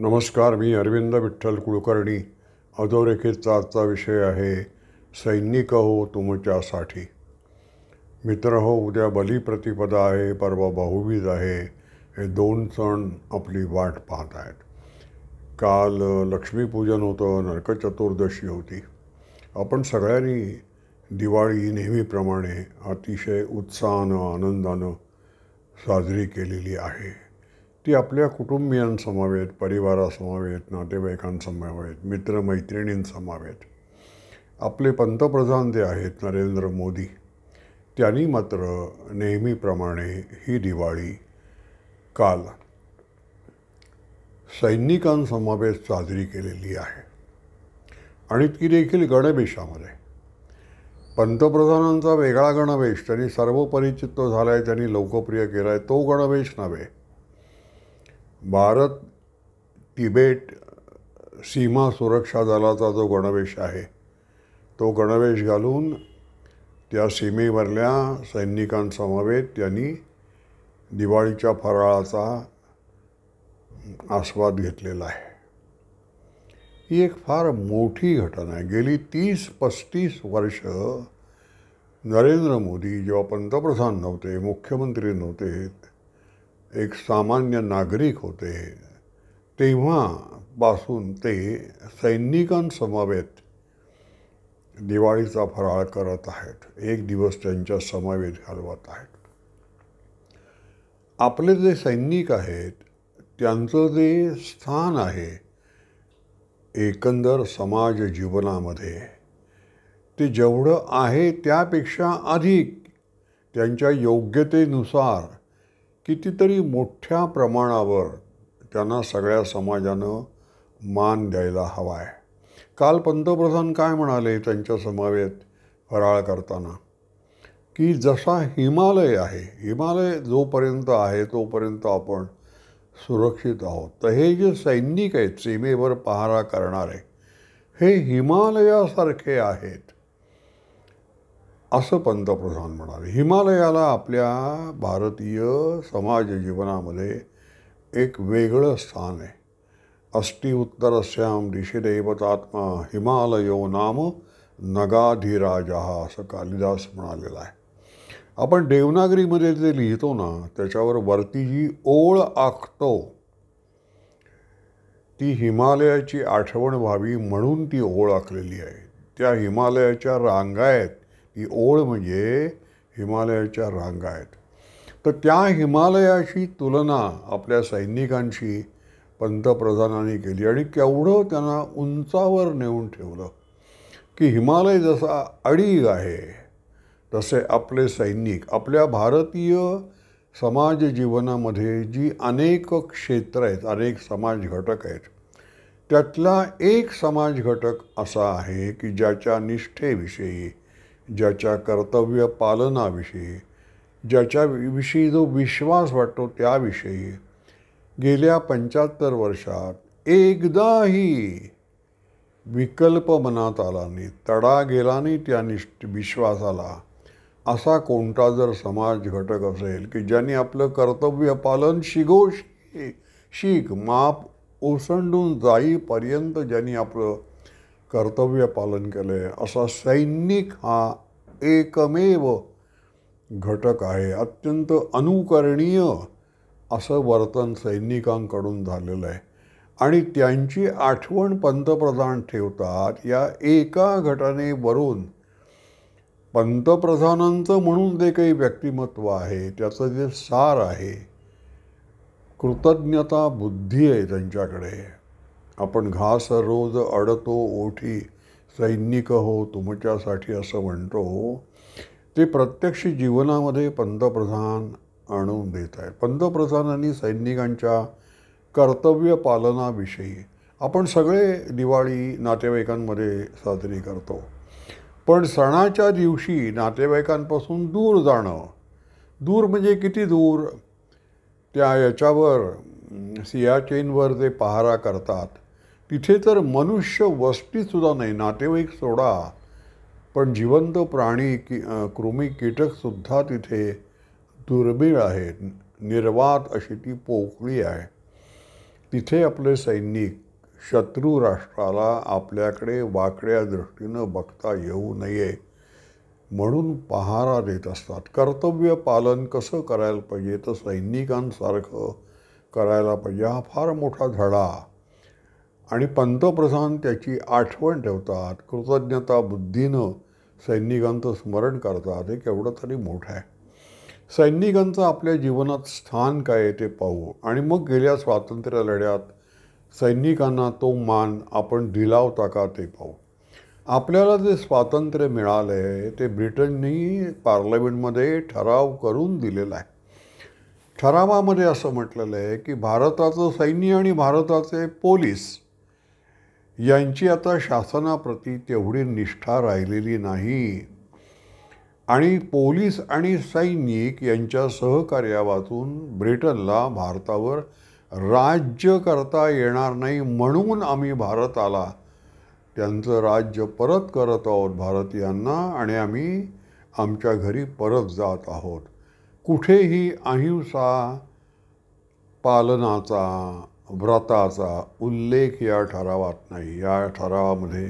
नमस्कार. मी अरविंद विठ्ठल कुलकर्णी. अधोरेखितचा आजचा विषय आहे सैनिक हो तुमच्यासाठी. मित्र हो, उद्या बलिप्रतिपदा आहे, परवा भाऊबीज आहे. हे दोन सण आपली वाट पाहत आहेत. काल लक्ष्मीपूजन होतं, नरकचतुर्दशी होती. आपण सगळ्यांनी दिवाळी नेहमीप्रमाणे अतिशय उत्साहानं आनंदानं साजरी केलेली आहे. ती आपल्या कुटुंबियांसमवेत, परिवारासमवेत, नातेवाईकांसमवेत, मित्रमैत्रिणींसमवेत. आपले पंतप्रधान जे आहेत नरेंद्र मोदी, त्यांनी मात्र नेहमीप्रमाणे ही दिवाळी काल सैनिकांसमवेत साजरी केलेली आहे आणि ती देखील गणवेशामध्ये. पंतप्रधानांचा वेगळा गणवेश त्यांनी सर्वपरिचित झाला आहे, त्यांनी लोकप्रिय केला आहे. तो गणवेश नव्हे, भारत तिबेट सीमा सुरक्षा दलाचा जो गणवेश आहे तो गणवेश घालून त्या सीमेवरल्या सैनिकांसमवेत त्यांनी दिवाळीच्या फराळाचा आस्वाद घेतलेला आहे. ही एक फार मोठी घटना आहे. गेली 30-35 वर्ष नरेंद्र मोदी जेव्हा पंतप्रधान नव्हते, मुख्यमंत्री नव्हते, एक सामान्य नागरिक होते, तेव्हापासून ते सैनिकांसमवेत दिवाळीचा फराळ करत आहेत. एक दिवस त्यांच्या समवेत घालवत आहेत. आपले जे सैनिक आहेत त्यांचं जे स्थान आहे एकंदर समाज जीवनामध्ये, ते जेवढं आहे त्यापेक्षा अधिक त्यांच्या योग्यतेनुसार कितीतरी मोठ्या प्रमाणावर त्यांना सगळ्या समाजानं मान द्यायला हवा आहे. काल पंतप्रधान काय म्हणाले त्यांच्या समवेत फराळ करताना, की जसा हिमालय आहे, हिमालय जोपर्यंत आहे तोपर्यंत आपण सुरक्षित आहोत. तर हे जे सैनिक आहेत सीमेवर पहारा करणारे, हे हिमालयासारखे आहेत असं पंतप्रधान म्हणाले. हिमालयाला आपल्या भारतीय समाज जीवनामध्ये एक वेगळं स्थान आहे. अस्ति उत्तरस्याम दिशिदैवतात्मा हिमालयो नाम नगाधिराजः असं कालिदास म्हणालेलं आहे. आपण देवनागरीमध्ये जे लिहितो ना, त्याच्यावर वरती जी ओळ आखतो ती हिमालयाची आठवण व्हावी म्हणून ती ओळ आखलेली आहे. त्या हिमालयाच्या रांगा आहेत. ही ओळ म्हणजे हिमालयाच्या रांगा आहेत. तर त्या हिमालयाची तुलना आपल्या सैनिकांशी पंतप्रधानांनी केली आणि केवढं त्यांना उंचावर नेऊन ठेवलं, की हिमालय जसा अडीग आहे तसे आपले सैनिक आपल्या भारतीय समाज जीवनामध्ये जी अनेक क्षेत्र आहेत, अनेक समाज घटक आहेत, त्यातला एक समाज घटक असा आहे की ज्याच्या निष्ठेविषयी, ज्याच्या कर्तव्य पालनाविषयी, ज्याच्याविषयी जो विश्वास वाटतो त्याविषयी गेल्या 75 वर्षात एकदाही विकल्प मनात आला नाही, तडा गेला नाही त्या विश्वासाला. असा कोणता जर समाज घटक असेल की ज्यांनी आपलं कर्तव्य पालन शीघ माप ओसंडून जाईपर्यंत ज्यांनी आपलं कर्तव्य पालन केलं आहे, असा सैनिक हा एकमेव घटक आहे. अत्यंत अनुकरणीय असं वर्तन सैनिकांकडून झालेलं आहे आणि त्यांची आठवण पंतप्रधान ठेवतात. या एका घटनेवरून पंतप्रधानांचं म्हणून जे काही व्यक्तिमत्व आहे त्याचं जे सार आहे, कृतज्ञता बुद्धी आहे त्यांच्याकडे. आपण घास रोज अडतो ओठी सैनिक हो तुमच्यासाठी असं म्हणतो, ते प्रत्यक्ष जीवनामध्ये पंतप्रधान आणून देत आहेत. पंतप्रधानांनी सैनिकांच्या कर्तव्य पालनाविषयी, आपण सगळे दिवाळी नातेवाईकांमध्ये साजरी करतो, पण सणाच्या दिवशी नातेवाईकांपासून दूर जाणं, दूर म्हणजे किती दूर, त्या याच्यावर सियाचेनवर जे पहारा करतात तिथे तर मनुष्य वस्तीसुद्धा नाही, नातेवाईक सोडा, पण जिवंत प्राणी कृमी कीटकसुद्धा तिथे दुर्मिळ आहेत. निर्वात अशी ती पोकळी आहे. तिथे आपले सैनिक शत्रू राष्ट्राला आपल्याकडे वाकड्या दृष्टीनं बघता येऊ नये म्हणून पहारा देत असतात. कर्तव्य पालन कसं करायला पाहिजे तर सैनिकांसारखं करायला पाहिजे, हा फार मोठा धडा. आणि पंतप्रधान त्याची आठवण ठेवतात, कृतज्ञता बुद्धीनं सैनिकांचं स्मरण करतात. हे केवढं तरी मोठं आहे. सैनिकांचं आपल्या जीवनात स्थान काय आहे ते पाहू आणि मग गेल्या स्वातंत्र्य लढ्यात सैनिकांना तो मान आपण दिला होता का ते पाहू. आपल्याला जे स्वातंत्र्य मिळालं आहे ते ब्रिटननी पार्लमेंटमध्ये ठराव करून दिलेला आहे. ठरावामध्ये असं म्हटलेलं आहे की भारताचं सैन्य आणि भारताचे पोलीस यांची आता शासनाप्रती तेवढी निष्ठा राहिलेली नाही आणि पोलीस आणि सैनिक यांच्या सहकार्यावाचून ब्रिटनला भारतावर राज्य करता येणार नाही म्हणून आम्ही भारताला त्यांचं राज्य परत करत आहोत भारतीयांना आणि आम्ही आमच्या घरी परत जात आहोत. कुठेही अहिंसा पालनाचा व्रताचा उल्लेख या ठरावात नाही. या ठरावामध्ये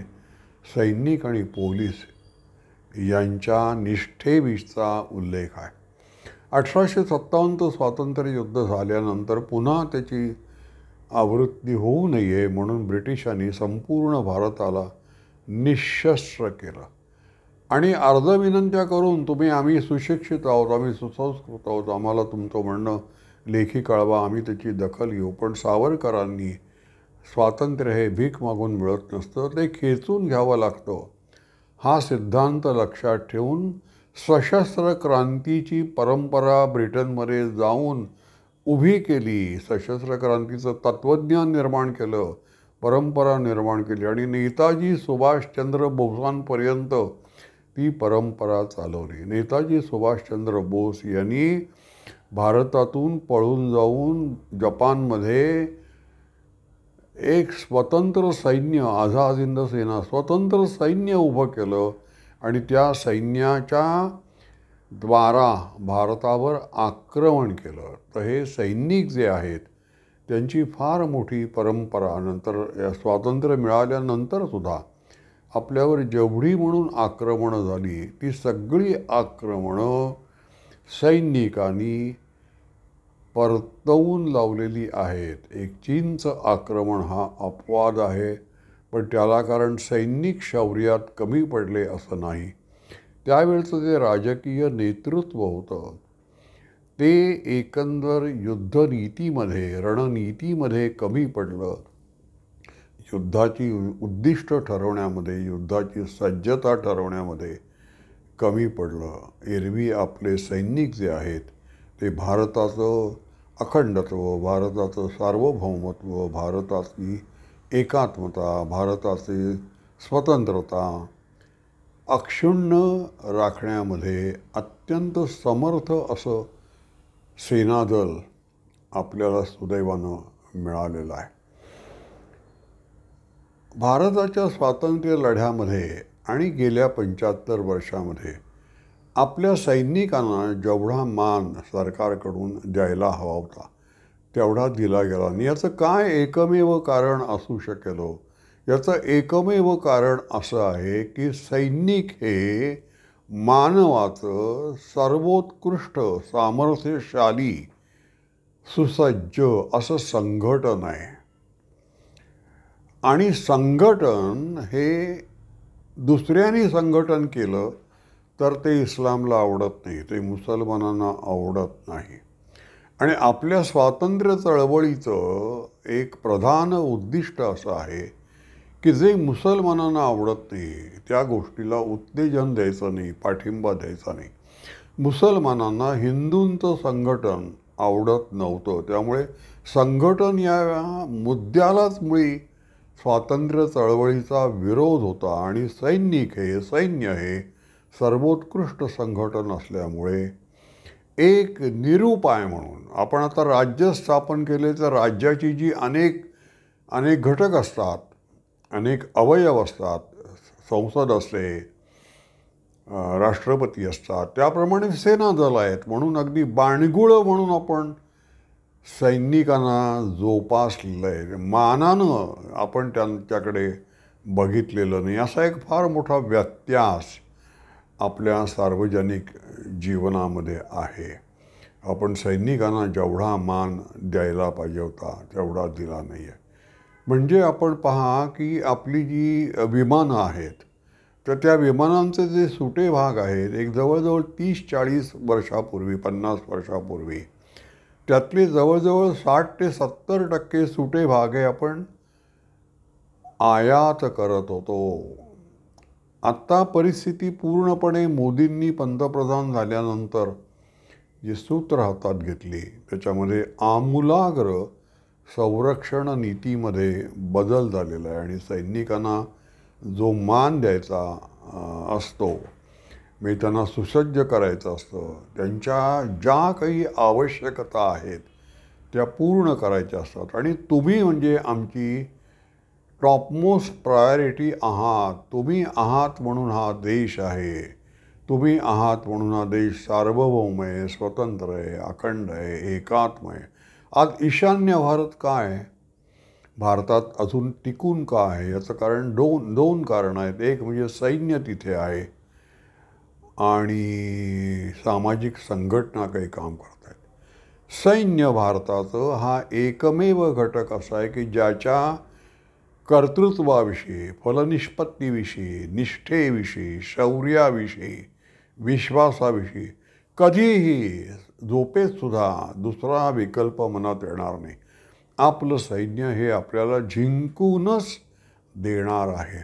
सैनिक आणि पोलीस यांच्या निष्ठेविषयीचा उल्लेख आहे. 1857 स्वातंत्र्य युद्ध झाल्यानंतर पुन्हा त्याची आवृत्ती होऊ नये म्हणून ब्रिटिशांनी संपूर्ण भारताला निःशस्त्र केलं आणि अर्धविनंत्या करून आम्ही सुशिक्षित आहोत, आम्ही सुसंस्कृत आहोत, आम्हाला तुमचं म्हणणं लेखी कळवा, आम्ही त्याची दखल घेऊ. पण सावरकरांनी स्वातंत्र्य हे भीक मागून मिळत नसतं, ते खेचून घ्यावं लागतं. हा सिद्धांत लक्षात ठेवून सशस्त्र क्रांतीची परंपरा ब्रिटनमध्ये जाऊन उभी केली. सशस्त्र क्रांतीचं तत्त्वज्ञान निर्माण केलं, परंपरा निर्माण केली आणि नेताजी सुभाषचंद्र बोसांपर्यंत ती परंपरा चालवली. नेताजी सुभाषचंद्र बोस यांनी भारतातून पळून जाऊन जपानमध्ये एक स्वतंत्र सैन्य, आझाद हिंद सेना, स्वतंत्र सैन्य उभं केलं आणि त्या सैन्याच्या द्वारा भारतावर आक्रमण केलं. तर हे सैनिक जे आहेत त्यांची फार मोठी परंपरा नंतर या स्वातंत्र्य मिळाल्यानंतर सुद्धा आपल्यावर जेवढी म्हणून आक्रमणं झाली ती सगळी आक्रमणं सैनिकांनी परतवून लावलेली आहेत. एक चीनचं आक्रमण हा अपवाद आहे, पण त्याला कारण सैनिक शौर्यात कमी पडले असं नाही. त्यावेळचं जे राजकीय नेतृत्व होतं ते एकंदर युद्धनीतीमध्ये, रणनीतीमध्ये कमी पडलं. युद्धाची उद्दिष्ट ठरवण्यामध्ये, युद्धाची सज्जता ठरवण्यामध्ये कमी पडलं. एरवी आपले सैनिक जे आहेत ते भारताचं अखंडत्व, भारताचं सार्वभौमत्व, भारताची एकात्मता, भारताची स्वतंत्रता अक्षुण्ण राखण्यामध्ये अत्यंत समर्थ असं सेनादल आपल्याला सुदैवानं मिळालेलं आहे. भारताच्या स्वातंत्र्य लढ्यामध्ये आणि गेल्या 75 वर्षामध्ये आपल्या सैनिकांना जेवढा मान सरकारकडून द्यायला हवा होता तेवढा दिला गेला नाही. याचं काय एकमेव कारण असू शकेल? याचं एकमेव कारण असं आहे की सैनिक हे मानवाचं सर्वोत्कृष्ट, सामर्थ्यशाली, सुसज्ज असं संघटन आहे आणि संघटन हे दुसऱ्यांनी संघटन केलं तर ते इस्लामला आवडत नाही, ते मुसलमानांना आवडत नाही. आणि आपल्या स्वातंत्र्य चळवळीचं एक प्रधान उद्दिष्ट असं आहे की जे मुसलमानांना आवडत नाही त्या गोष्टीला उत्तेजन द्यायचं नाही, पाठिंबा द्यायचा नाही. मुसलमानांना हिंदूंचं संघटन आवडत नव्हतं, त्यामुळे संघटन या मुद्द्यालाच मुळी स्वातंत्र्य चळवळीचा विरोध होता. आणि सैन्य हे सर्वोत्कृष्ट संघटन असल्यामुळे एक निरुपाय म्हणून आपण आता राज्य स्थापन केले तर राज्याची जी अनेक घटक असतात, अनेक अवयव असतात, संसद असते, राष्ट्रपती असतात, त्याप्रमाणे सेनादल आहेत. म्हणून अगदी बाणगुळं म्हणून आपण सैनिकांना जोपासलेलं आहे, मानानं आपण त्यांच्याकडे बघितलेलं नाही, असा एक फार मोठा व्यत्यास आपल्या सार्वजनिक जीवनामध्ये आहे. आपण सैनिकांना जेवढा मान द्यायला पाहिजे होता तेवढा दिला नाही आहे. म्हणजे आपण पहा की आपली जी विमानं आहेत तर त्या विमानांचे जे सुटे भाग आहेत एक जवळजवळ 30-40 वर्षापूर्वी 50 वर्षापूर्वी त्यातले जवळजवळ 60 ते 70% सुटे भाग हे आपण आयात करत होतो. आत्ता परिस्थिती पूर्णपणे मोदींनी पंतप्रधान झाल्यानंतर जी सूत्र हातात घेतली त्याच्यामध्ये आमूलाग्र संरक्षण नीतीमध्ये बदल झालेला आहे आणि सैनिकांना जो मान द्यायचा असतो, मी त्यांना सुसज्ज करायचं असतं, त्यांच्या ज्या काही आवश्यकता आहेत त्या पूर्ण करायच्या असतात आणि तुम्ही म्हणजे आमची टॉपमोस्ट प्रायोरिटी आहात. तुम्ही आहात म्हणून हा देश आहे, तुम्ही आहात म्हणून हा देश सार्वभौम आहे, स्वतंत्र आहे, अखंड आहे, एकात्म आहे. आज ईशान्य भारत काय आहे, भारतात अजून टिकून का आहे याचं कारण दोन कारणं आहेत. एक म्हणजे सैन्य तिथे आहे आणि सामाजिक संघटना काही काम करत आहेत. सैन्य भारताचं हा एकमेव घटक असा आहे की ज्याच्या कर्तृत्वाविषयी, फलनिष्पत्तीविषयी, निष्ठेविषयी, शौर्याविषयी, विश्वासाविषयी कधीही झोपेतसुद्धा दुसरा विकल्प मनात येणार नाही. आपलं सैन्य हे आपल्याला जिंकूनच देणार आहे.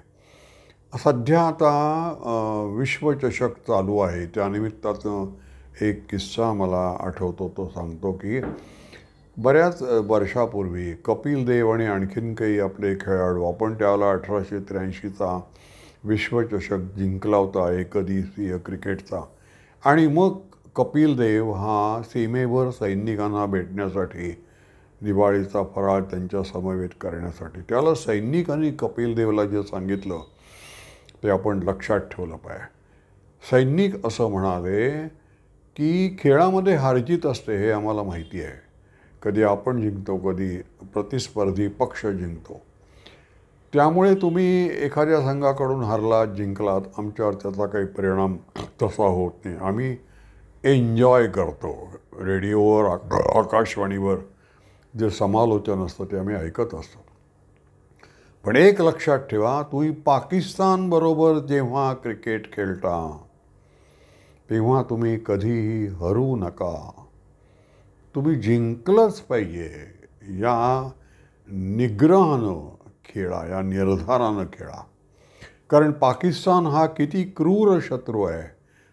सध्या आता विश्वचषक चालू आहे, त्यानिमित्ताचं एक किस्सा मला आठवतो, तो सांगतो की बऱ्याच वर्षापूर्वी कपिल देव आणि आणखीन काही आपले खेळाडू, आपण त्याला 1883चा विश्वचषक जिंकला होता एकदिवसीय क्रिकेटचा, आणि मग कपिल देव हा सीमेवर सैनिकांना भेटण्यासाठी दिवाळीचा फराळ त्यांच्या समवेत करण्यासाठी, त्याला सैनिकांनी कपिल देवला जे सांगितलं ते आपण लक्षात ठेवलं पाहिजे. सैनिक असं म्हणाले की खेळामध्ये हारजीत असते हे आम्हाला माहिती आहे, कधी आपण जिंकतो, कधी प्रतिस्पर्धी पक्ष जिंकतो, त्यामुळे तुम्ही एखाद्या संघाकडून हारलात, जिंकलात, आमच्यावर त्याचा काही परिणाम तसा होत नाही. आम्ही एन्जॉय करतो. रेडिओवर, आकाशवाणीवर जे समालोचन असतं ते आम्ही ऐकत असतो. पण एक लक्षात ठेवा, तुम्ही पाकिस्तानबरोबर जेव्हा क्रिकेट खेळता तेव्हा तुम्ही कधीही हरू नका. तुम्ही जिंकलंच पाहिजे या निग्रहानं खेळा, या निर्धारानं खेळा. कारण पाकिस्तान हा किती क्रूर शत्रू आहे,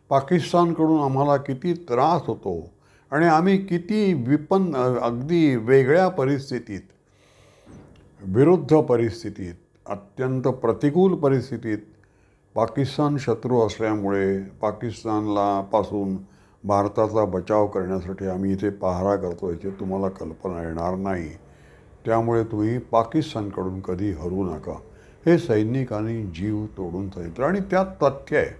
पाकिस्तानकडून आम्हाला किती त्रास होतो आणि आम्ही किती अगदी वेगळ्या परिस्थितीत, विरुद्ध परिस्थितीत, अत्यंत प्रतिकूल परिस्थितीत पाकिस्तान शत्रू असल्यामुळे पाकिस्तानपासून भारताचा बचाव करण्यासाठी आम्ही इथे पहारा करतो याची तुम्हाला कल्पना येणार नाही. त्यामुळे तुम्ही पाकिस्तानकडून कधी हरू नका, हे सैनिकांनी जीव तोडून सांगितलं. आणि त्यात तथ्य आहे,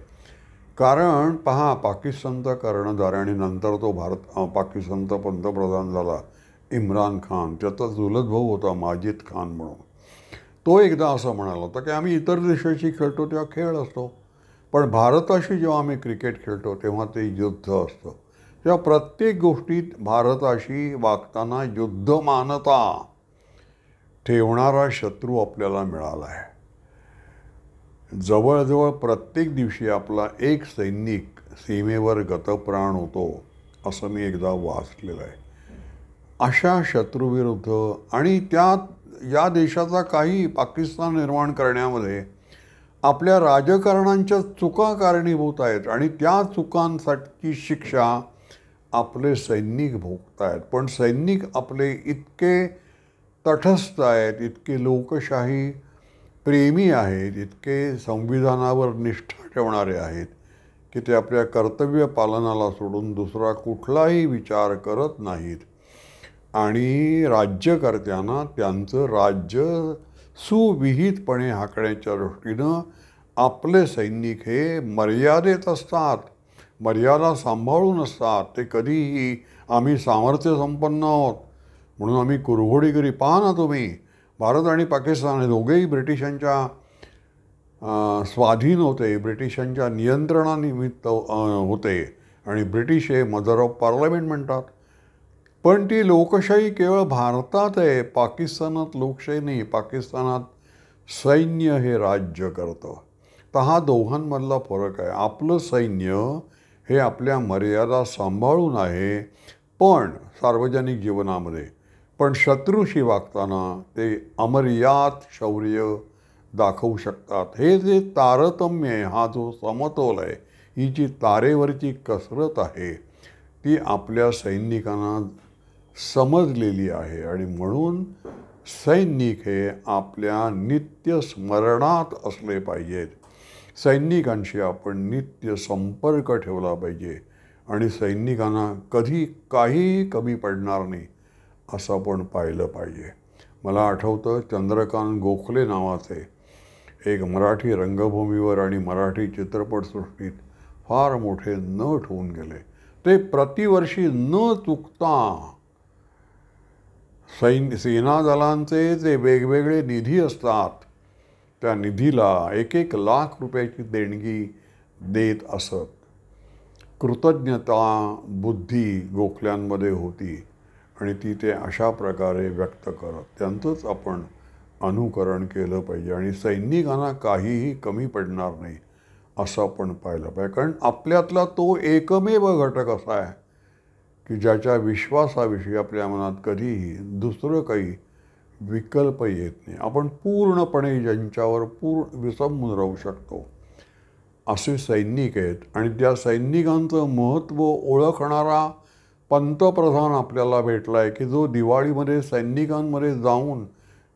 कारण पहा, पाकिस्तानचा कर्णधार आणि नंतर तो पाकिस्तानचा पंतप्रधान झाला इम्रान खान, त्याचा चुलत भाऊ होता माजिद खान म्हणून. तो एकदा असं म्हणाला होता की आम्ही इतर देशाशी खेळतो तेव्हा खेळ असतो, पण भारताशी जेव्हा आम्ही क्रिकेट खेळतो तेव्हा ते युद्ध असतं. तेव्हा प्रत्येक गोष्टीत भारताशी वागताना युद्धमानता ठेवणारा शत्रू आपल्याला मिळाला आहे. जवळजवळ प्रत्येक दिवशी आपला एक सैनिक सीमेवर गतप्राण होतो असं मी एकदा वाचलेलं आहे. अशा शत्रूविरुद्ध, आणि त्यात या देशाचा काही पाकिस्तान निर्माण करण्यामध्ये आपल्या राजकारणांच्या चुका कारणीभूत आहेत आणि त्या चुकांसाठी शिक्षा आपले सैनिक भोगत आहेत. पण सैनिक आपले इतके तटस्थ आहेत, इतके लोकशाही प्रेमी आहेत, इतके संविधानावर निष्ठा ठेवणारे आहेत की ते आपल्या कर्तव्य पालनाला सोडून दुसरा कुठलाही विचार करत नाहीत. आणि राज्यकर्त्यांना त्यांचं राज्य सुविहितपणे हाकण्याच्या दृष्टीनं आपले सैनिक हे मर्यादेत असतात, मर्यादा सांभाळून असतात. ते कधीही आम्ही सामर्थ्य संपन्न आहोत, म्हणून आम्ही कुरघोडीगिरी पहा ना तुम्ही, भारत आणि पाकिस्तान हे दोघेही ब्रिटिशांच्या स्वाधीन होते, ब्रिटिशांच्या नियंत्रणानिमित्त होते आणि ब्रिटिश हे मदर ऑफ पार्लमेंट म्हणतात. पण ती लोकशाही केवळ भारतात आहे, पाकिस्तानात लोकशाही नाही. पाकिस्तानात सैन्य हे राज्य करतं. तर हा दोघांमधला फरक आहे. आपलं सैन्य हे आपल्या मर्यादा सांभाळून आहे पण सार्वजनिक जीवनामध्ये, पण शत्रूशी वागताना ते अमर्याद शौर्य दाखवू शकतात. हे जे तारतम्य आहे, हा जो समतोल आहे, ही जी तारेवरची कसरत आहे, ती आपल्या सैनिकांना समजलेली आहे आणि म्हणून सैनिक हे आपल्या नित्य स्मरणात असले पाहिजेत. सैनिकांशी आपण नित्य संपर्क ठेवला पाहिजे आणि सैनिकांना कधी काहीही कमी पडणार नाही असं आपण पाहिलं पाहिजे. मला आठवतं चंद्रकांत गोखले नावाचे एक मराठी रंगभूमीवर आणि मराठी चित्रपटसृष्टीत फार मोठे नट होऊन गेले. ते प्रतिवर्षी न चुकता सेना दलांचे जे वेगवेगळे निधी असतात, त्या निधीला 1-1 लाख रुपयाची देणगी देत असत. कृतज्ञता बुद्धी गोखल्यांमध्ये होती आणि ती ते अशा प्रकारे व्यक्त करत. त्यांचंच आपण अनुकरण केलं पाहिजे आणि सैनिकांना काहीही कमी पडणार नाही असं आपण पाहिलं पाहिजे. कारण आपल्यातला तो एकमेव घटक असा आहे की ज्याच्या विश्वासाविषयी आपल्या मनात कधीही दुसरं काही विकल्प येत नाही. आपण पूर्णपणे ज्यांच्यावर विसंबून राहू शकतो असे सैनिक आहेत. आणि त्या सैनिकांचं महत्त्व ओळखणारा पंतप्रधान आपल्याला भेटला आहे की जो दिवाळीमध्ये सैनिकांमध्ये जाऊन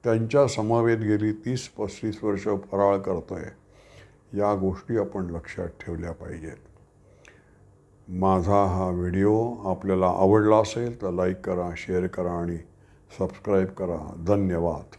त्यांच्या समवेत गेली 30-35 वर्ष फराळ करतो आहे. या गोष्टी आपण लक्षात ठेवल्या पाहिजेत. माझा हा व्हिडिओ आपल्याला आवडला असेल तर लाईक करा, शेअर करा आणि सबस्क्राईब करा. धन्यवाद.